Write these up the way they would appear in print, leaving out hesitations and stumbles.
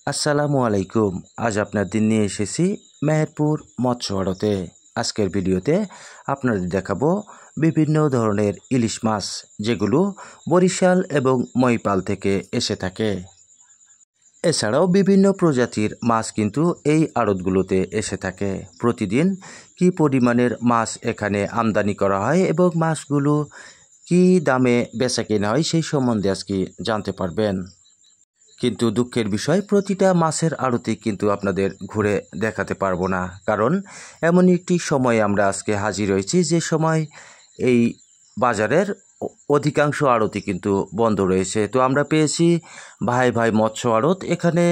আসসালামু আলাইকুম। আজ আপনার দিন নিয়ে এসেছি মেহেরপুর মৎস্য আড়তে। আজকের ভিডিওতে আপনাদের দেখাবো বিভিন্ন ধরনের ইলিশ মাছ, যেগুলো বরিশাল এবং মহিপাল থেকে এসে থাকে। এছাড়াও বিভিন্ন প্রজাতির মাছ কিন্তু এই আড়তগুলোতে এসে থাকে। প্রতিদিন কি পরিমাণের মাছ এখানে আমদানি করা হয় এবং মাছগুলো কি দামে বেচা কেনা হয় সেই সম্বন্ধে আজকে জানতে পারবেন। কিন্তু দুঃখের বিষয়, প্রতিটা মাছের আড়তে কিন্তু আপনাদের ঘুরে দেখাতে পারবো না, কারণ এমন একটি সময় আমরা আজকে হাজির হয়েছি যে সময় এই বাজারের অধিকাংশ আড়তই কিন্তু বন্ধ রয়েছে। তো আমরা পেয়েছি ভাই ভাই মৎস্য আড়ত, এখানে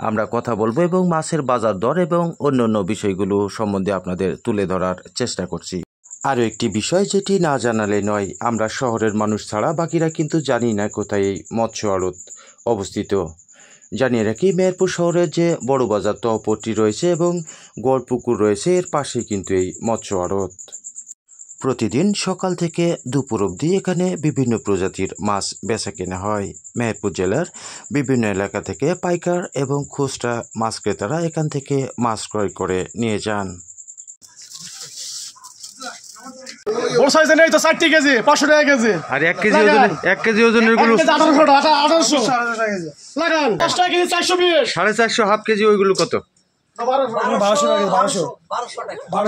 আমরা কথা বলবো এবং মাছের বাজার দর এবং অন্যান্য বিষয়গুলো সম্বন্ধে আপনাদের তুলে ধরার চেষ্টা করছি। আরও একটি বিষয় যেটি না জানালে নয়, আমরা শহরের মানুষ ছাড়া বাকিরা কিন্তু জানি না কোথায় এই মৎস্য আড়ত অবস্থিত। জানিয়ে রাখি, মেহেরপুর শহরের যে বড় বাজার তহপট্টি রয়েছে এবং গড়পুকুর রয়েছে, এর পাশেই কিন্তু এই মৎস্য আড়ত। প্রতিদিন সকাল থেকে দুপুর অবধি এখানে বিভিন্ন প্রজাতির মাছ বেচা কেনা হয়। মেহেরপুর জেলার বিভিন্ন এলাকা থেকে পাইকার এবং খুচরা মাছ ক্রেতারা এখান থেকে মাছ ক্রয় করে নিয়ে যান। বড় সাইজের নেই তো 60 কেজি 500 টাকা কেজি। আর 1 কেজি ওজনের গুলো 1800 লাগান 5 টাকা কেজি 420 450 হাফ কেজি, ওইগুলো কত?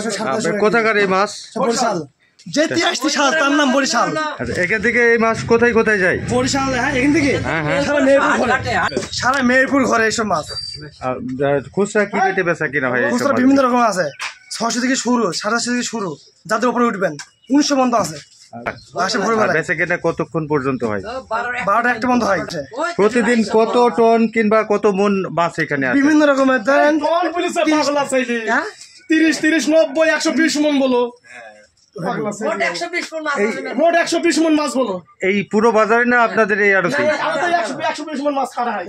1200 কোথাকার এই মাছ? বরিশাল, যেটি আসছে শাল তার নাম বরিশাল। এখান থেকে এই মাছ কোথায় কোথায় যায়? বরিশাল, হ্যাঁ এখান থেকে সারা মেহেরপুর ঘরে এইসব মাছ। খুচরা কি রেটে বেচা কিনা হয়? খুচরা বিভিন্ন রকম আছে, 600 থেকে শুরু, 700 থেকে শুরু, যাদের উপরে উঠবেন 1900 বন্ধ আছে। বেচা কেনা কতক্ষণ পর্যন্ত হয়? 12টা 1টা বন্ধ হয়। প্রতিদিন কত টন কিংবা কত মন মাছ এখানে আসে? বিভিন্ন রকমের দেন 30 30 90 120 মন বলো, মোট 120 মন মাছ বলো। এই পুরো বাজারে না আপনাদের এই আড়তে? 120 মন মাছ খাওয়া হয়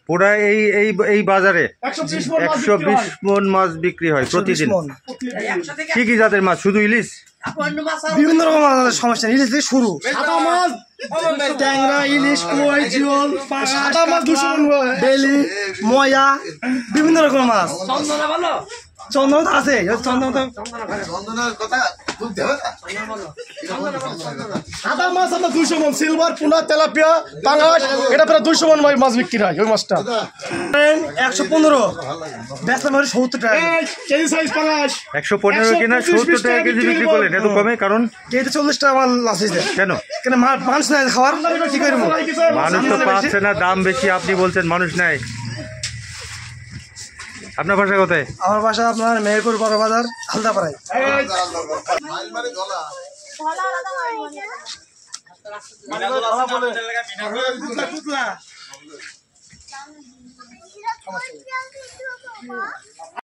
পুরা এই বাজারে 120 মন মাছ বিক্রি হয় প্রতিদিন। কি কি জাতের মাছ? শুধু ইলিশ? বিভিন্ন রকম মাছ আছে, সমস্যা নেই। ইলিশ থেকে শুরু, সাদা মাছ, ট্যাংরা, ইলিশ, কই, জিওল, সাদা মাছ 200 মন, বেলি, ময়া, বিভিন্ন রকম মাছ। চন্দন আছে, চন্দন সাদা মাছ আপনার 200 মন, সিলভার, পুনা, তেলাপিয়া, পাঙ্গাস, এটা প্রায় 200 মন মাছ বিক্রি হয়। ওই মাছটা 115 বেচা মানে 70 টাকা কেজি সাইজ। পাঙ্গাস 115 কিনা 70 টাকা কেজি বিক্রি করলেন, এত কমে? কারণ কেজি 40 টাকা মাল আছে। কেন? কেন মানুষ নাই খাওয়ার, কি করব? মানুষ তো পাচ্ছে না, দাম বেশি। আপনি বলছেন মানুষ নাই। আপনার বাসা কোথায়? আমার বাসা আপনার মেহেরপুর বড় বাজার, হালদাপাড়ায়।